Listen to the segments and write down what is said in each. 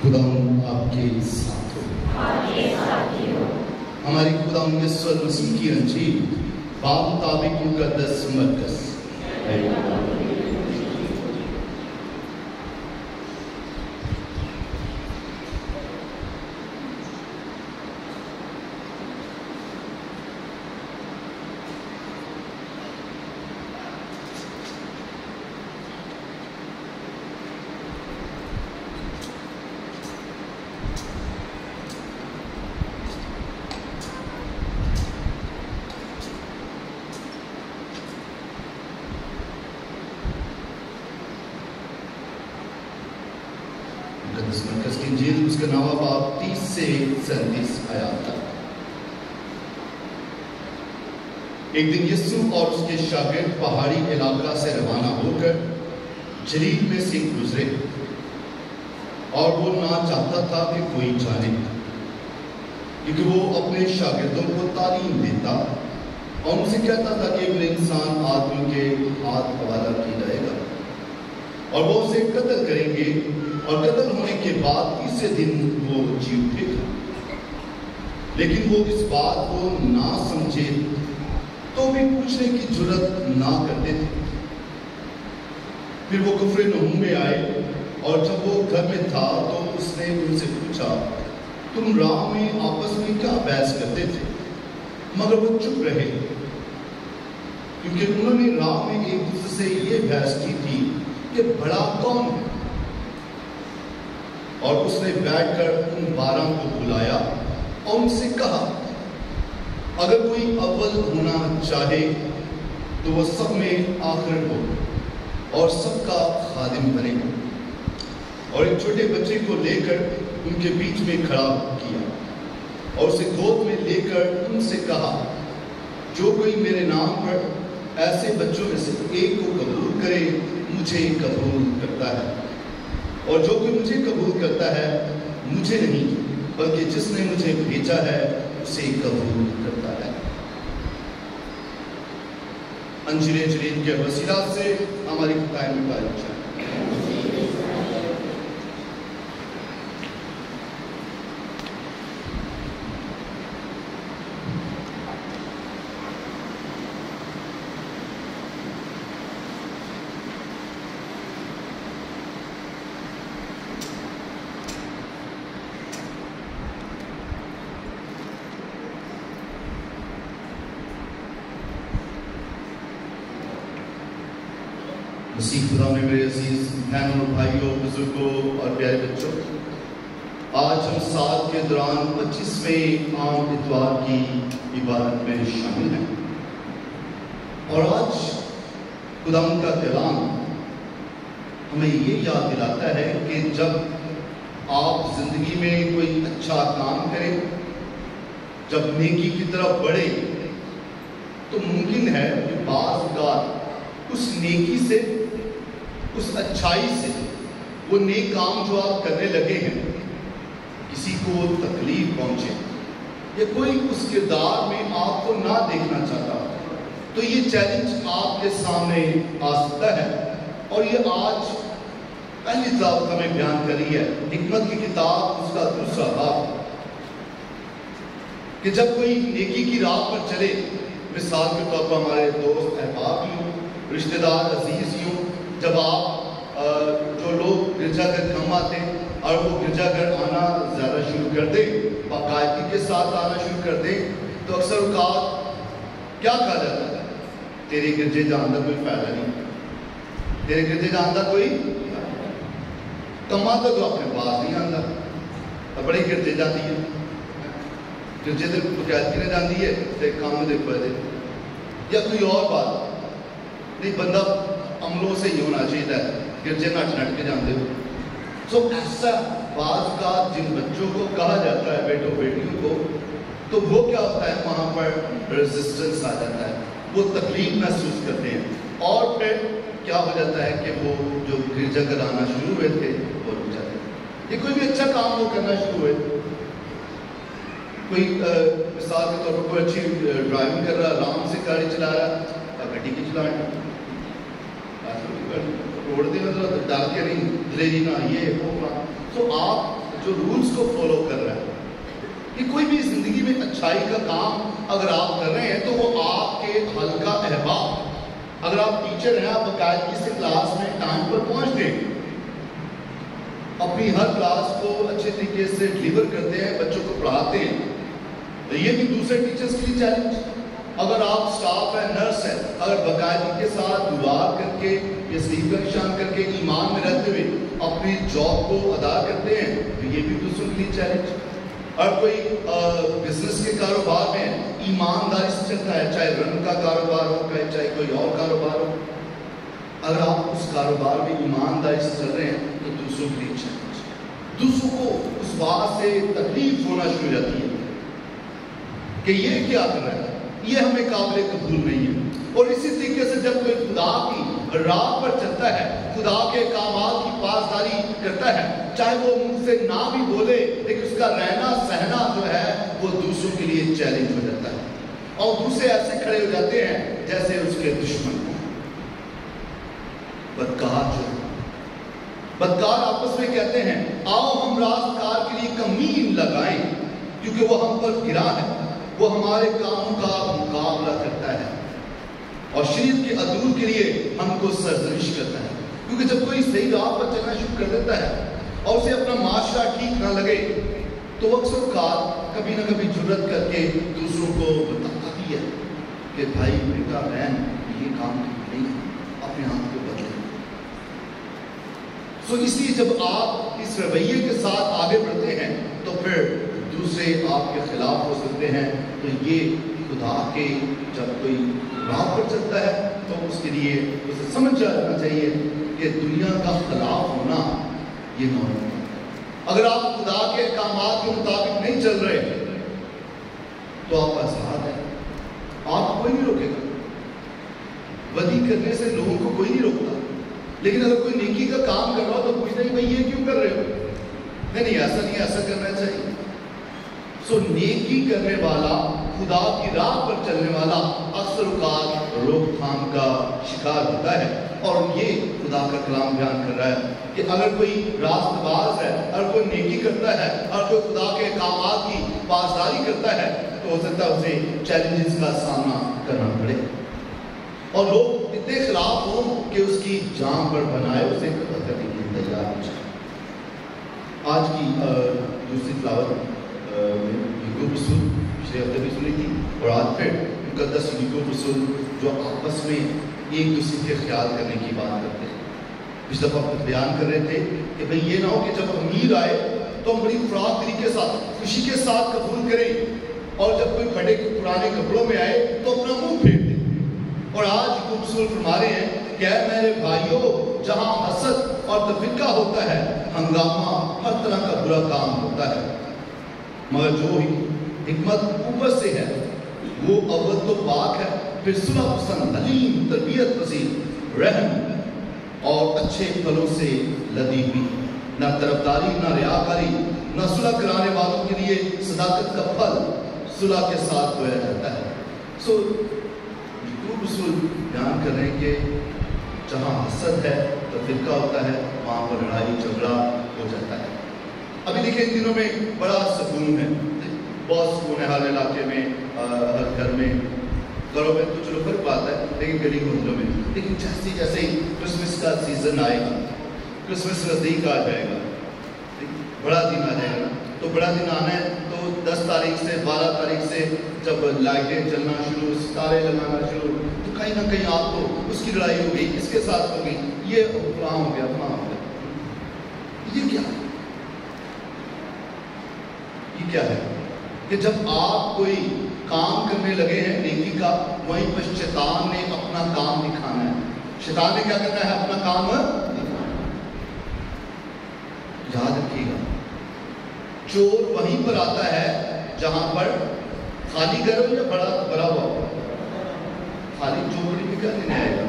خداوند آپ کے ساتھ ہو۔ ہماری خداوند یسوع مسیح کی انجیل باب مطابق مقدس مرکز مرکز کی انجیل اس کا نامہ باب 30 سے 37 آیات تک۔ ایک دن یسوع اور اس کے شاگرد پہاڑی علاقہ سے روانہ ہو کر جلیل میں سے گزرے، اور وہ نہ چاہتا تھا کہ کوئی جانے، کیونکہ وہ اپنے شاگردوں کو تعلیم دیتا اور ان سے کہتا تھا کہ ابن انسان آدمی کے ہاتھ حوالہ کیا جائے گا اور وہ اسے قتل کریں گے، اور قتل ہونے کے بعد تیسرے دن وہ جی اٹھے گا۔ لیکن وہ اس بات کو نہ سمجھے تو بھی پوچھنے کی جرت نہ کرتے تھے۔ پھر وہ کفرنہوم میں آئے، اور جب وہ گھر میں تھا تو اس نے ان سے پوچھا، تم راہ میں آپس میں کیا بحث کرتے تھے؟ مگر وہ چپ رہے، کیونکہ انہوں نے راہ میں ایک دوسرے سے یہ بحث کی تھی کہ بڑا کون ہے۔ اور اس نے بیٹھ کر ان 12 کو بلایا اور ان سے کہا، اگر کوئی اول ہونا چاہے تو وہ سب میں آخر ہو اور سب کا خادم بنے۔ اور ایک چھوٹے بچے کو لے کر ان کے بیچ میں کھڑا کیا اور اسے گود میں لے کر ان سے کہا، جو کوئی میرے نام پر ایسے بچوں میں سے ایک کو قبول کرے مجھے قبول کرتا ہے، اور جو کوئی مجھے قبول کرتا ہے مجھے نہیں بلکہ جس نے مجھے بھیجا ہے اسے قبول کرتا ہے۔ انجیل جلیل کے وسیلہ سے ہماری خدای میں پائی جائے۔ مسیح خدا میں میرے عزیز بہنوں اور بھائیوں، بزرگوں اور پیارے بچوں، آج ہم سال کے دوران 25ویں عام اتوار کی عبادت میں شامل ہیں، اور آج خداوند کا کلام ہمیں یہ یاد دلاتا ہے کہ جب آپ زندگی میں کوئی اچھا کام کریں، جب نیکی کی طرف بڑھے، تو ممکن ہے کہ بعض اوقات اس نیکی سے، اس اچھائی سے، وہ نیک کام جو آپ کرنے لگے ہیں، کسی کو تکلیف پہنچے یا کوئی اس کردار میں آپ کو نہ دیکھنا چاہتا، تو یہ چیلنج آپ کے سامنے آ سکتا ہے۔ اور یہ آج پہلی دعوت ہمیں بیان کری ہے، حکمت کی کتاب اس کا 2 باب، کہ جب کوئی نیکی کی راہ پر چلے، مثال کے طور پر ہمارے دوست احباب ہی ہوں، رشتہ دار عزیز ہی ہوں، جب آپ جو لوگ گرجا گھر کم آتے اور وہ گرجا گھر آنا زیادہ شروع کر دیں، باقاعدگی کے ساتھ آنا شروع کر دیں، تو اکثر اوقات کیا کہا جاتا ہے؟ تیرے گرجے جان کا کوئی فائدہ نہیں، تیرے گرجے جان کا کوئی کما تو اپنے پاس نہیں آتا، بڑی گرجے جاتی ہے، گرجے تو باقاعدگی نے جاتی ہے، کام دے پڑے یا کوئی اور بات نہیں، بندہ عملوں سے ہی ہونا چاہیے، گرجے نٹ نٹ کے جانتے ہو۔ سو ایسا بعض کا جن بچوں کو کہا جاتا ہے، بیٹوں بیٹیوں کو، تو وہ کیا ہوتا ہے، وہاں پر ریزسٹنس آ جاتا ہے، وہ تکلیف محسوس کرتے ہیں، اور پھر کیا ہو جاتا ہے کہ وہ جو گرجا گھر آنا شروع ہوئے تھے وہ رک جاتے ہیں۔ یہ کوئی بھی اچھا کام وہ کرنا شروع ہوئے، کوئی مثال کے طور پر کوئی اچھی ڈرائیونگ کر رہا، آرام سے گاڑی چلا رہا، گڈی کی چلانا روڈ دے ڈال کے نہیں دلے جی نہ یہ وہ، تو آپ جو رولز کو فالو کر رہا ہے. کہ کوئی بھی زندگی میں اچھائی کا کام اگر آپ کر رہے ہیں تو وہ آپ کے حلقہ احباب. اگر آپ ٹیچر ہیں, آپ باقاعدگی سے کلاس میں ٹائم پر پہنچتے ہیں, اپنی ہر کلاس کو اچھے طریقے سے ڈلیور کرتے ہیں, بچوں کو پڑھاتے ہیں, تو یہ بھی دوسرے ٹیچرز کے لیے چیلنج. اگر آپ سٹاف ہے, نرس ہے, اگر باقاعدگی کے ساتھ دعا کر کے یا صلیب کا نشان کر کے ایمان میں رہتے ہوئے اپنی جاب کو ادا کرتے ہیں, تو یہ بھی دوسروں کے لیے چیلنج. اور کوئی بزنس کے کاروبار میں ایمانداری سے چلتا ہے, چاہے رن کا کاروبار ہو, چاہے کوئی اور کاروبار ہو, اگر آپ اس کاروبار میں ایمانداری سے چل رہے ہیں تو دوسروں کے لیے چیلنج. دوسروں کو اس بات سے تکلیف ہونا شروع ہو جاتی ہے کہ یہ کیا کر رہا ہے, یہ ہمیں قابل قبول نہیں ہے. اور اسی طریقے سے جب کوئی خدا کی راہ پر چلتا ہے, خدا کے احکامات کی پاسداری کرتا ہے, چاہے وہ منہ سے نہ بھی بولے, لیکن اس کا رہنا سہنا جو ہے وہ دوسروں کے لیے چیلنج ہو جاتا ہے. اور دوسرے ایسے کھڑے ہو جاتے ہیں جیسے اس کے دشمن ہوں. بدکار آپس میں کہتے ہیں, آؤ ہم راستگار کے لیے کمین لگائیں, کیونکہ وہ ہم پر گرا ہے, وہ ہمارے کاموں کا مقابلہ کرتا ہے اور شریعت کے عدول کے لیے ہم کو سرزنش کرتا ہے. کیونکہ جب کوئی صحیح راہ پر چلنا شروع کر دیتا ہے اور اسے اپنا معاشرہ ٹھیک نہ لگے, تو وہ اکثر اوقات کبھی نہ کبھی جرت کر کے دوسروں کو بتاتا بھی ہے کہ بھائی بیٹا بہن یہ کام نہیں ہے, اپنے آپ کو بدلیں. اس لیے جب آپ اس رویے کے ساتھ آگے بڑھتے ہیں تو پھر دوسرے آپ کے خلاف ہو سکتے ہیں. تو یہ خدا کے جب کوئی راہ پر چلتا ہے تو اس کے لیے اسے سمجھ جانا چاہیے کہ دنیا کا خلاف ہونا یہ نارمل ہے. اگر آپ خدا کے احکامات کے مطابق نہیں چل رہے تو آپ آزاد ہیں, آپ کو کوئی نہیں روکے گا. بدی کرنے سے لوگوں کو کوئی نہیں روکتا, لیکن اگر کوئی نیکی کا کام کر رہا ہو تو پوچھنا ہی بھائی یہ کیوں کر رہے ہو, نہیں ایسا نہیں, ایسا کرنا چاہیے. نیکی کرنے والا, خدا کی راہ پر چلنے والا اکثر اوقات روک تھام کا شکار ہوتا ہے. اور یہ خدا کا کلام بیان کر رہا ہے کہ اگر کوئی راست باز ہے, اگر کوئی نیکی کرتا ہے, اگر کوئی خدا کے احکامات کی پاسداری کرتا ہے, تو ہو سکتا ہے اسے چیلنجز کا سامنا کرنا پڑے اور لوگ اتنے خلاف ہوں کہ اس کی جان پر بنائے اسے قتل کرنے کے لیے تیار ہو جائے. آج کی دوسری تلاوت یعقوب رسول پچھلے ہفتے بھی سنی تھی, اور آج پھر مقدس یعقوب رسول جو آپس میں ایک دوسرے کے خیال کرنے کی بات کرتے ہیں. پچھلے دفعہ خود بیان کر رہے تھے کہ بھئی یہ نہ ہو کہ جب امیر آئے تو ہم بڑی فراغ طریقے کے ساتھ خوشی کے ساتھ قبول کریں, اور جب کوئی بڑے پرانے کپڑوں میں آئے تو اپنا منہ پھیر دیں. اور آج یعقوب رسول فرما رہے ہیں کہ اے میرے بھائیوں, جہاں حسد اور تفرقہ ہوتا ہے, ہنگامہ, ہر طرح کا برا کام ہوتا ہے, مگر جو حکمت اوپر سے ہے وہ اول تو پاک ہے, پھر صلح پسند, حلیم, تربیت پذیر, رحم اور اچھے پھلوں سے لدی ہوئی, نہ طرفداری, نہ ریاکاری, نہ صلح کرانے والوں کے لیے صداقت کا پھل صلح کے ساتھ بویا جاتا ہے. یعقوب رسول بیان کر رہے ہیں کہ جہاں حسد ہے تو فرقہ ہوتا ہے, وہاں پر لڑائی جھگڑا ہو جاتا ہے. ابھی دیکھیں ان دنوں میں بڑا سکون ہے, بہت سکون ہے ہر علاقے میں, ہر گھر میں. گھروں میں تو چلو فرق بات ہے, لیکن گلی محلوں میں. لیکن جیسے ہی کرسمس کا سیزن آئے گا, کرسمس نزدیک آ جائے گا, بڑا دن آ جائے گا نا, تو بڑا دن آنا ہے تو 10 تاریخ سے 12 تاریخ سے جب لائٹیں چلنا شروع, ستارے لگانا شروع, تو کہیں نہ کہیں آپ کو اس کی لڑائی ہو گئی, اس کے ساتھ ہو گئی, یہ فلاں ہو گیا, فلاں ہو گیا. یہ کیا ہے؟ یہ کیا ہے کہ جب آپ کوئی کام کرنے لگے ہیں نیکی کا, وہیں پر شیطان نے اپنا کام دکھانا ہے. شیطان نے کیا کرنا ہے؟ اپنا کام دکھانا. یاد رکھیے گا, چور وہیں پر آتا ہے جہاں پر خالی گھر ہو یا بڑا ہوا ہو. خالی چوپڑی میں کیا لینے آئے گا؟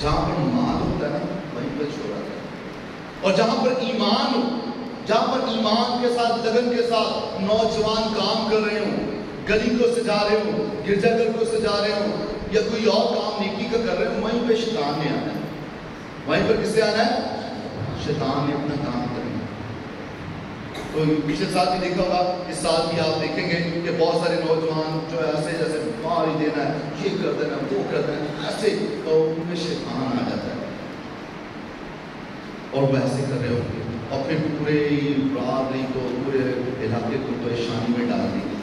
جہاں پر مال ہوتا ہے نا, وہیں پر چور آتا ہے. اور جہاں پر ایمان ہو, جہاں پر ایمان کے ساتھ, لگن کے ساتھ نوجوان کام کر رہے ہوں, گلی کو سجا رہے ہوں, گرجا گھر کو سجا رہے ہوں, یا کوئی اور کام نیکی کا کر رہے ہوں, وہیں پہ شیطان نے آنا ہے. وہیں پر کس سے آنا ہے؟ شیطان نے اپنا کام کرنا ہے. تو پچھلے سال بھی دیکھا ہوگا، اس سال بھی آپ دیکھیں گے کہ بہت سارے نوجوان جو ہے ایسے جیسے مار ہی دینا ہے، یہ کر دینا وہ کر دینا، ایسے تو ان میں شیطان آ جاتا ہے اور وہ ایسے کر رہے ہوں گے اور پھر پورے رات نہیں تو پورے علاقے کو پریشانی میں ڈال دیں گے۔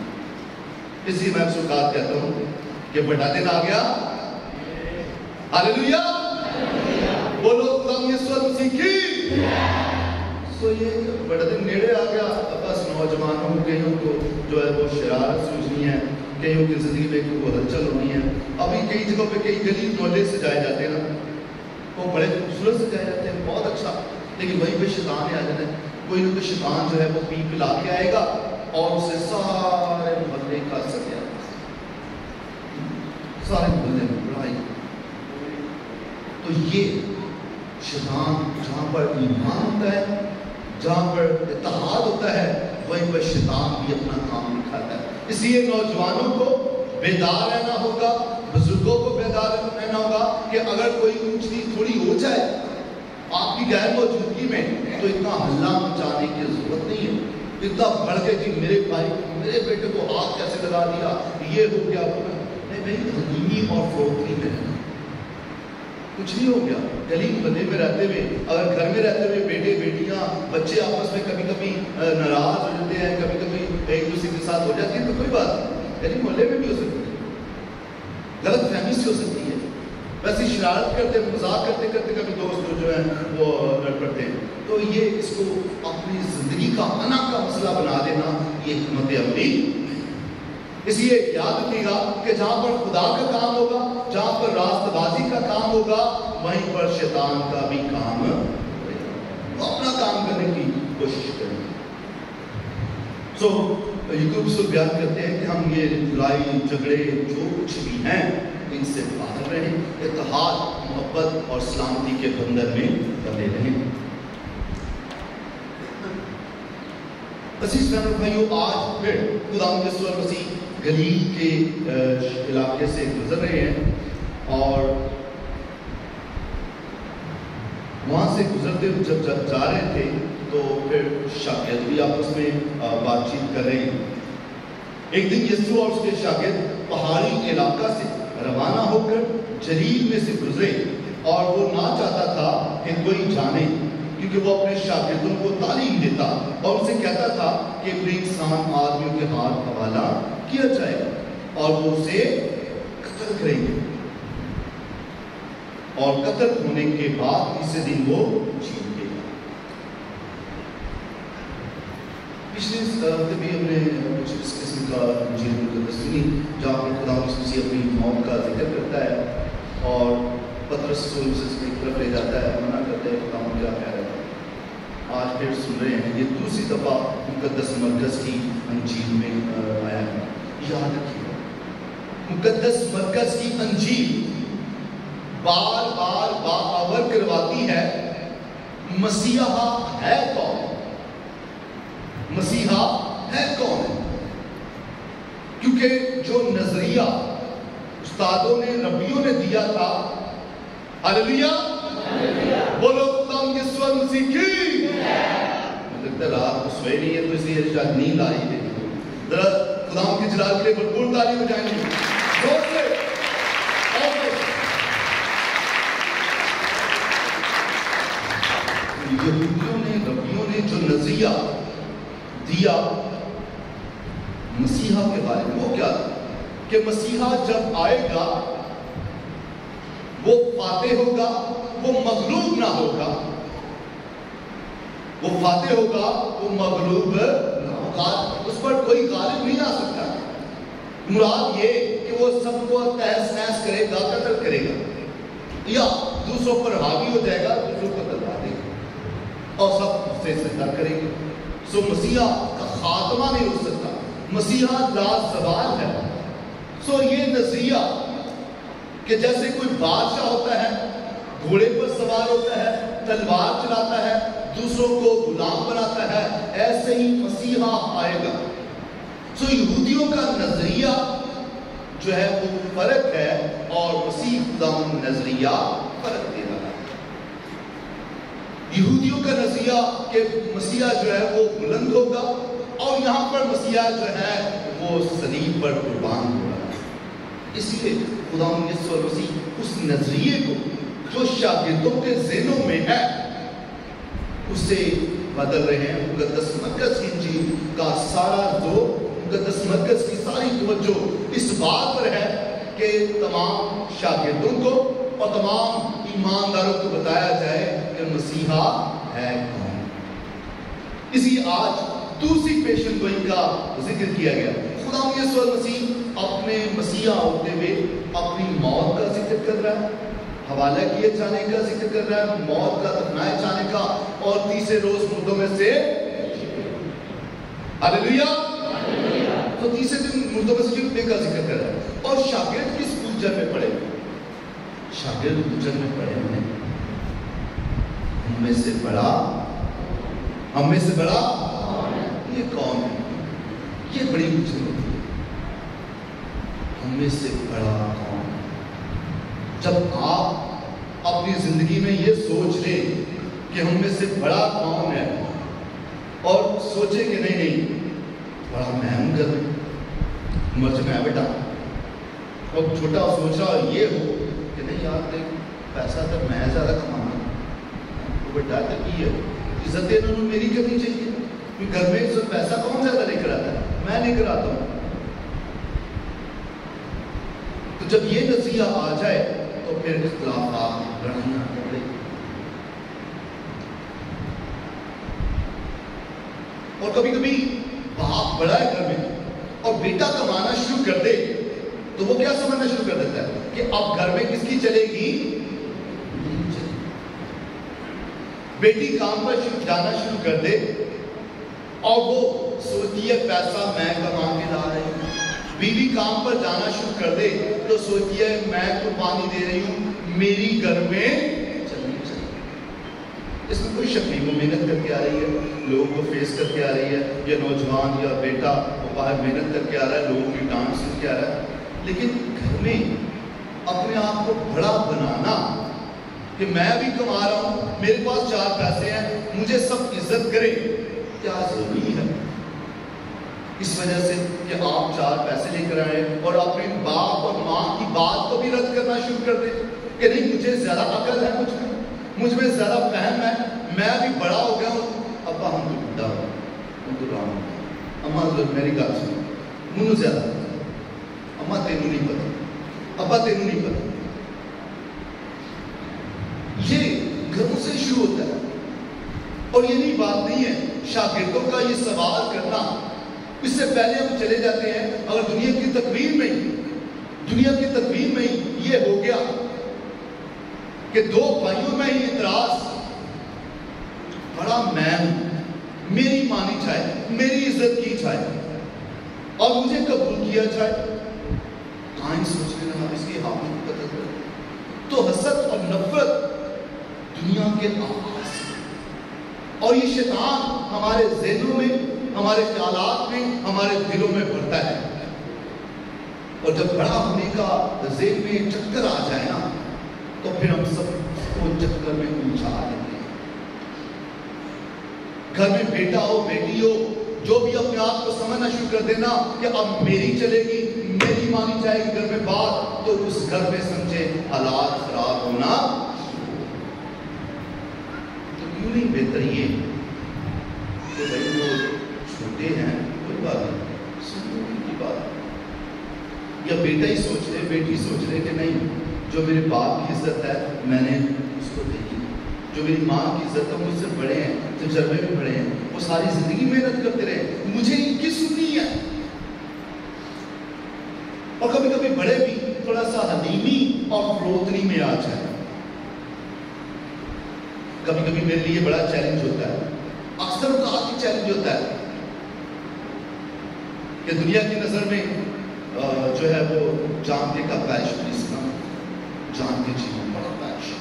اس لیے میں سرکار کہتا ہوں کہ بڑا دن آ گیا، ہاللیلویا، بولو خدا یسوع مسیح کی۔ سو یہ بڑا دن نیڑے آ گیا، بس نوجوانوں کئیوں کو جو ہے وہ شرارت سوچنی ہے، کئیوں کی زندگی میں کوئی ہلچل ہونی ہے۔ ابھی کئی جگہوں پہ کئی گلی محلے سجائے جاتے ہیں نا، وہ بڑے خوبصورت سجائے جاتے ہیں، بہت اچھا، لیکن وہیں پہ شیطان آ جاتا ہے۔ کوئی نہ کوئی شیطان جو ہے وہ پی پلا کے آئے گا اور اسے سارے محلے کا سجا، سارے محلے میں برائی۔ تو یہ شیطان جہاں پر ایمان ہوتا ہے، جہاں پر اتحاد ہوتا ہے، وہیں پر شیطان بھی اپنا کام دکھاتا ہے۔ اس لیے نوجوانوں کو بیدار رہنا ہوگا، بزرگوں کو بیدار رہنا ہوگا کہ اگر کوئی اونچ نیچ تھوڑی ہو جائے آپ کی غیر موجودگی میں تو اتنا ہلہ مچانے کی ضرورت نہیں ہے، اتنا بڑھ کے کہ میرے بھائی میرے بیٹے کو ہاتھ کیسے لگا دیا، یہ ہو گیا وہ نہیں بھائی، حلیمی اور فروختی میں رہنا، کچھ نہیں ہو گیا۔ گلی محلے میں رہتے ہوئے، اگر گھر میں رہتے ہوئے بیٹے بیٹیاں بچے آپس میں کبھی کبھی ناراض ہو جاتے ہیں، کبھی کبھی ایک دوسرے کے ساتھ ہو جاتی ہے تو کوئی بات نہیں، گلی محلے میں بھی ہو سکتی ہے، غلط فہمی سے ہو سکتی ہے، ویسے شرارت کرتے مذاق کرتے کرتے کبھی دوست جو ہیں وہ لڑ پڑتے ہیں۔ تو یہ اس کو اپنی زندگی کا انا کا مسئلہ بنا دینا یہ حکمت عملی۔ اس لیے یاد رکھیے گا کہ جہاں پر خدا کا کام ہوگا، جہاں پر راست بازی کا کام ہوگا، وہیں پر شیطان کا بھی کام ہوگا، وہ اپنا کام کرنے کی کوشش کریں گے۔ سو یعقوب رسول بیان کرتے ہیں کہ ہم یہ لڑائی جھگڑے جو کچھ بھی ہیں ان سے باہر رہیں، اتحاد محبت اور سلامتی کے بندر میں بنے رہیں۔ عزیز بھائیو، آج پھر خداوند یسوع مسیح گلیل کے علاقے سے گزر رہے ہیں اور وہاں سے گزرتے ہوئے جب جا رہے تھے تو پھر شاگرد بھی آپس میں بات چیت کر رہے ہیں۔ ایک دن یسوع اور اس کے شاگرد پہاڑی علاقہ سے روانہ ہو کر جلیل میں سے گزرے اور وہ نہ چاہتا تھا کہ کوئی جانے، کیونکہ وہ اپنے شاگردوں کو تعلیم دیتا اور اسے کہتا تھا کہ کوئی انسان آدمیوں کے ہاتھ حوالہ کیا جائے اور وہ اسے قتل کریں گے اور قتل ہونے کے بعد تیسرے دن وہ جیت گئے۔ پچھلے ہفتے بھی ہم نے کچھ اس قسم کا انجیل مقدس سنی جہاں پر خدا مسیح اپنی موت کا ذکر کرتا ہے اور پترس رسول سے اس کی طرف لے جاتا ہے، منع کرتا ہے خدا کیا کہہ رہا ہے۔ آج پھر سن رہے ہیں، یہ دوسری دفعہ مقدس مرکز کی انجیل میں آیا ہے۔ یاد رکھیے مقدس مرکز کی انجیل بار بار باخبر کرواتی ہے مسیحا ہے کون، مسیحا ہے کون ہے، کیونکہ جو نظریہ استادوں نے ربیوں نے دیا تھا، ہاللیلویا، بولو خداوند یسوع مسیح کی۔ لگتا ہے رات کو سوئے نہیں ہے تو اس لیے شاید نیند آ رہی ہے، ذرا خداوند کے جلال کے لیے بھرپور تعریف ہو جائیں گے زور سے۔ یہودیوں نے ربیوں نے جو نظریہ دیا مسیحا کے بارے میں، وہ کیا تھا کہ مسیحا جب آئے گا وہ فاتح ہوگا، وہ مغلوب نہ ہوگا، وہ فاتح ہوگا، وہ مغلوب نہ ہوگا، اس پر کوئی غالب نہیں آ سکتا۔ مراد یہ کہ وہ سب کو تہس نہس کرے گا، قتل کرے گا یا دوسروں پر حاوی ہو جائے گا، دوسروں کو تلوا دے گا اور سب اس سے سجدہ کریں گے۔ سو مسیحا کا خاتمہ نہیں ہو سکتا، مسیحا لازوال ہے۔ سو یہ نظریہ کہ جیسے کوئی بادشاہ ہوتا ہے، گھوڑے پر سوار ہوتا ہے، تلوار چلاتا ہے، دوسروں کو غلام بناتا ہے، ایسے ہی مسیحا آئے گا۔ سو یہودیوں کا نظریہ جو ہے وہ فرق ہے اور مسیح کا نظریہ فرق دے رہا ہے۔ یہودیوں کا نظریہ کہ مسیح جو ہے وہ بلند ہوگا، اور یہاں پر مسیح جو ہے وہ صلیب پر قربان ہو رہا ہے۔ اس لیے خدا یسوع مسیح اس نظریے کو جو شاگردوں کے ذہنوں میں ہے اسے بدل رہے ہیں۔ مقدس مرکز کی انجیل کا سارا زور، مقدس مرکز کی ساری توجہ اس بات پر ہے کہ تمام شاگردوں کو اور تمام ایمانداروں کو بتایا جائے کہ مسیحا ہے کون۔ اسی آج دوسری پیشن گوئی کا ذکر کیا گیا۔ خدا یسوع مسیح اپنے مسیحا ہوتے ہوئے اپنی موت کا ذکر کر رہا ہے، حوالہ کیے جانے کا ذکر کر رہا ہے، موت کا دفنائے جانے کا، اور تیسرے روز مردوں میں سے ہاللیلویا، تو تیسرے دن مردوں میں سے اٹھنے کا ذکر کر رہا ہے۔ اور شاگرد کس الجھن میں پڑے؟ شاگرد الجھن میں پڑے ہوئے ہم میں سے بڑا یہ کون ہے؟ یہ بڑی الجھن ہوتی ہے، ہم میں سے بڑا کون ہے؟ جب آپ اپنی زندگی میں یہ سوچ لیں کہ ہم میں سے بڑا کون ہے، اور سوچیں کہ نہیں بڑا میں ہوں گھر میں، عمر سے میں بیٹا، اور چھوٹا سوچ رہا یہ ہو کہ نہیں یار دیکھ پیسہ تو میں زیادہ کمانا، وہ بیٹا تو کی ہے عزت انہوں نے میری کرنی چاہیے، کیونکہ گھر میں سے پیسہ کون زیادہ لے کر آتا ہے؟ میں لے کر آتا ہوں۔ تو جب یہ نظریہ آ جائے تو پھر اختلافات لڑائیاں پڑے، اور کبھی کبھی باپ بڑا ہے گھر میں اور بیٹا کمانا شروع کر دے تو وہ کیا سمجھنا شروع کر دیتا ہے کہ اب گھر میں کس کی چلے گی؟ بیٹی کام پر جانا شروع کر دے اور وہ سوچتی ہے پیسہ میں کما کے لا رہی ہوں، بیوی کام پر جانا شروع کر دے تو سوچتی ہے میں قربانی دے رہی ہوں، میری گھر میں چلنی چاہیے۔ اس میں کوئی شک نہیں، وہ محنت کر کے آ رہی ہے، لوگوں کو فیس کر کے آ رہی ہے، یا نوجوان یا بیٹا وہ باہر محنت کر کے آ رہا ہے، لوگوں کی ڈانٹ سن کے آ رہا ہے، لیکن گھر میں اپنے آپ کو بڑا بنانا کہ میں بھی کما رہا ہوں، میرے پاس 4 پیسے ہیں، مجھے سب عزت کرے، کیا ضروری ہے؟ اس وجہ سے کہ آپ 4 پیسے لے کر آئے اور اپنے باپ اور ماں کی بات کو بھی رد کرنا شروع کر دیں کہ نہیں مجھے زیادہ عقل ہے، مجھ میں زیادہ فہم ہے، میں بھی بڑا ہو گیا ہوں، ابا ہم تو بڑا ہو ہم تو رام ہو، اماں تو میری گل سنو، منو زیادہ اماں تینوں نہیں پتا، ابا تینوں نہیں پتا۔ یہ گھروں سے شروع ہوتا ہے، اور یہ نہیں بات نہیں ہے شاگردوں کا یہ سوال کرنا۔ اس سے پہلے ہم چلے جاتے ہیں، اگر دنیا کی تکوین میں یہ ہو گیا کہ 2 بھائیوں میں ہی اعتراض، بڑا میں ہوں، میری مانی جائے، میری عزت کی جائے اور مجھے قبول کیا جائے، کہاں سوچ لینا اس کی حامل قدر کرے، تو حسد اور نفرت دنیا کے آغاز سے، اور یہ شیطان ہمارے ذہنوں میں، ہمارے خیالات میں، ہمارے دلوں میں بھرتا ہے، اور جب بڑا ہونے کا ذہن میں چکر آ جائے نا تو پھر ہم سب کو چکر میں الجھا دیتے ہیں۔ گھر میں بیٹا ہو بیٹی ہو جو بھی اپنے آپ کو سمجھنا شروع کر دینا کہ اب میری چلے گی، میری مانی جائے گی گھر میں بات، تو اس گھر میں سمجھے حالات خراب ہونا۔ تو کیوں نہیں بہتر یہ کہ بھائی وہ چھوٹے ہیں، کوئی بات نہیں، سنو کی بات، یا بیٹا ہی سوچ لے، بیٹی سوچ لے کہ نہیں جو میرے باپ کی عزت ہے میں نے اس کو دیکھی، جو میری ماں کی عزت ہے مجھ سے بڑے ہیں، تجربے میں بڑے ہیں، وہ ساری زندگی محنت کرتے رہے، مجھے ان کی سننی ہے۔ اور کبھی کبھی بڑے بھی تھوڑا سا حلیمی اور فروتنی میں آ جائے، کبھی کبھی میرے لیے بڑا چیلنج ہوتا ہے، اکثر اوقات ہی چیلنج ہوتا ہے کہ دنیا کی نظر میں جو ہے وہ جانتے کا پیش پلیز نہ جان کے جینا بڑا پیش،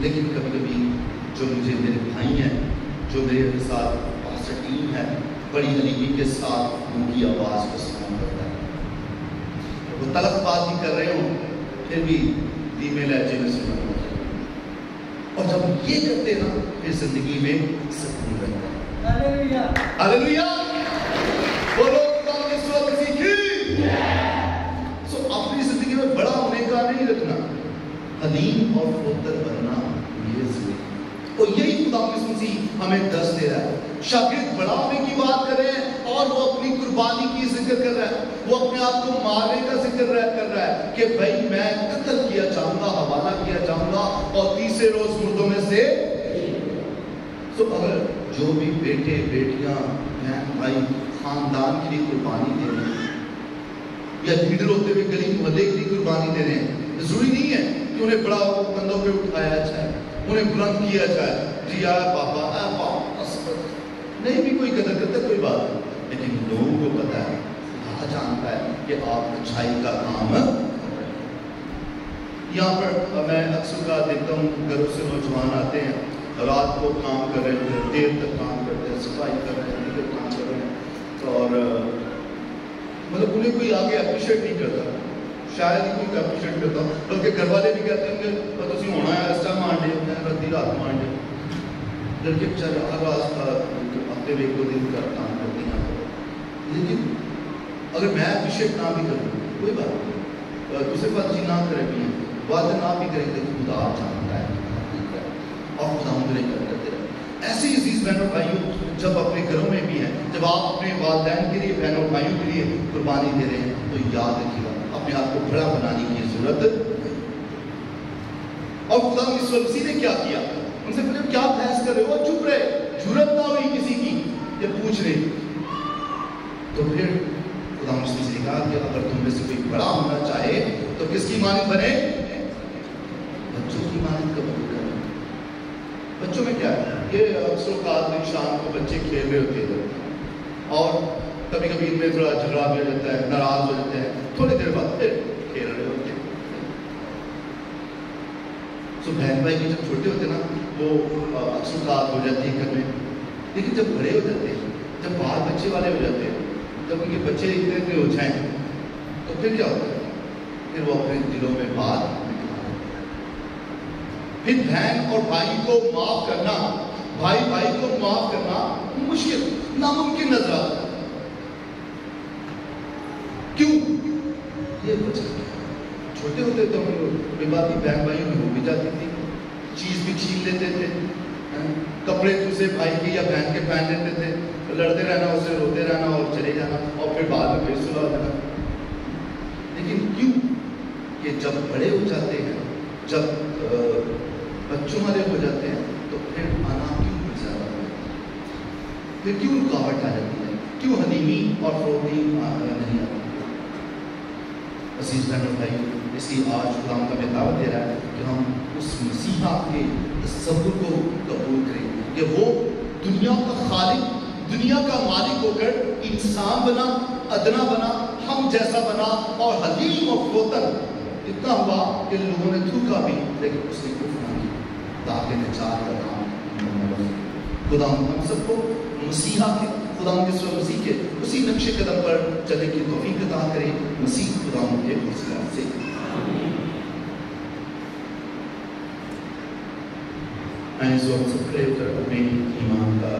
لیکن کبھی کبھی جو مجھے میرے بھائی ہیں، جو میرے ساتھ پاسٹر ٹیم ہے، بڑی حلیمی کے ساتھ ان کی آواز کو سنا کرتا ہے، وہ تلخ بات ہی کر رہے ہوں پھر بھی دھیمے لہجے میں سنا کرتا ہے، اور جب یہ کرتے ہیں نا پھر زندگی میں سکون رہتا ہے. ہاللویا ہاللویا بولو خدا یسوع مسیح کی. سو اپنی زندگی میں بڑا ہونے کا نہیں رکھنا, حلیم اور فوتر بننا یہ ضروری ہے. اور یہی خدا یسوع مسیح ہمیں درس دے رہا ہے. شاگرد بڑا ہونے کی بات کر رہے ہیں اور وہ اپنی قربانی کی ذکر کر رہا ہے, وہ اپنے آپ کو مارنے کا ذکر کر رہا ہے کہ بھائی میں قتل کیا جاؤں گا, حوالہ کیا جاؤں گا اور تیسرے روز مردوں میں سے. تو اگر جو بھی بیٹے بیٹیاں بہن بھائی خاندان کے لیے قربانی دے رہے ہیں یا لیڈر ہوتے ہوئے گلی محلے کے لیے قربانی دے رہے ہیں, ضروری نہیں ہے کہ انہیں بڑا کندھوں پہ اٹھایا جائے, انہیں بلند کیا جائے, جی آیا پاپا نہیں بھی کوئی قدر کرتا کوئی بات نہیں, لیکن لوگوں کو پتا ہے, خدا جانتا ہے کہ آپ اچھائی کا کام. یہاں پر میں اکثر کا دیکھتا ہوں گھروں سے نوجوان آتے ہیں, رات کو کام کر رہے ہیں, دیر تک کام کرتے ہیں, صفائی کر رہے ہیں, دیگر کام کر رہے ہیں, اور مطلب انہیں کوئی آگے اپریشیٹ نہیں کرتا, شاید ہی کوئی اپریشیٹ کرتا, بلکہ گھر والے بھی کہتے ہیں کہ تسی ہونا ہے اس ٹائم مان لے, رتی رات مان لے. لڑکے بیچارے ہر ہفتے میں 1-2 دن کا کام کرتے ہیں. لیکن اگر میں اپریشیٹ نہ بھی کروں کوئی بات نہیں, دوسرے بات جی نہ کرے بھی ہیں, بات نہ بھی کریں گے, خدا جانتا ہے اور خدا مجھے کرتے رہے. ایسے ہی عزیز بہنوں بھائیوں, جب اپنے گھروں میں بھی ہیں, جب آپ اپنے والدین کے لیے بہنوں بھائیوں کے لیے قربانی دے رہے ہیں, تو یاد رکھیے گا اپنے آپ کو بڑا بنانے کی ضرورت. اور خدا یسوع مسیح نے کیا کیا, ان سے پہلے کیا بحث کر رہے ہو, چپ رہے, ضرورت نہ ہوئی کسی کی جب پوچھ رہے. تو پھر خدا یسوع نے کہا کہ اگر تم میں سے کوئی بڑا ہونا چاہے تو کس کی مانند بنے, بچوں کی مانند قبول کرے. بچوں میں کیا ہے, یہ اکثر اوقات شام کو بچے کھیل رہے ہوتے ہیں اور کبھی کبھی ان میں تھوڑا جھگڑا بھی ہو جاتا ہے, ناراض ہو جاتے ہیں, تھوڑی دیر بعد پھر کھیل رہے ہوتے ہیں. تو بہن بھائی بھی جب چھوٹے ہوتے ہیں نا وہ اکثر اوقات ہو جاتی ہے گھر میں, لیکن جب بڑے ہو جاتے ہیں, جب بال بچے والے ہو جاتے ہیں, جب ان کے بچے اتنے ہو جائیں تو پھر کیا ہوتا ہے, پھر وہ اپنے دلوں میں بات. پھر بہن اور بھائی کو معاف کرنا, بھائی بھائی کو معاف کرنا مشکل, ناممکن نظر آتا ہے. کیوں؟ یہ وجہ چھوٹے ہوتے تو بے بات ہی بہن بھائیوں میں ہو بھی جاتی تھی, چیز بھی چھین لیتے تھے, کپڑے دوسرے بھائی کے یا بہن کے پہن لیتے تھے, لڑتے رہنا, اسے روتے رہنا اور چلے جانا, اور پھر بعد میں پھر سلجھا دینا. لیکن کیوں کہ جب بڑے ہو جاتے ہیں, جب بچوں والے ہو جاتے ہیں, تو پھر آنا کیوں زیادہ ہو جاتا ہے, پھر کیوں رکاوٹ آ جاتی ہے, کیوں حلیمی اور فروغی نہیں آتی. عزیز بہنوں بھائی, اس لیے آج خدا ہمیں دعوت دے رہا ہے کہ ہم اس مسیحا کے تصور کو قبول کریں کہ وہ دنیا کا خالق, دنیا کا مالک ہو کر انسان بنا, ادنا بنا, ہم جیسا بنا, اور حلیم اور فوتر اتنا ہوا کہ لوگوں نے تھوکا بھی لیکن اس نے کفر نہ کیا, تاکہ نجات کا کام. خدا ہم سب کو مسیحا کے, خدا یسوع مسیح کے اسی نقش قدم پر چلنے کی توفیق عطا کرے. مسیح خدا کے وسیلہ سے میں زور سے کھڑے ہو کر اپنے ایمان کا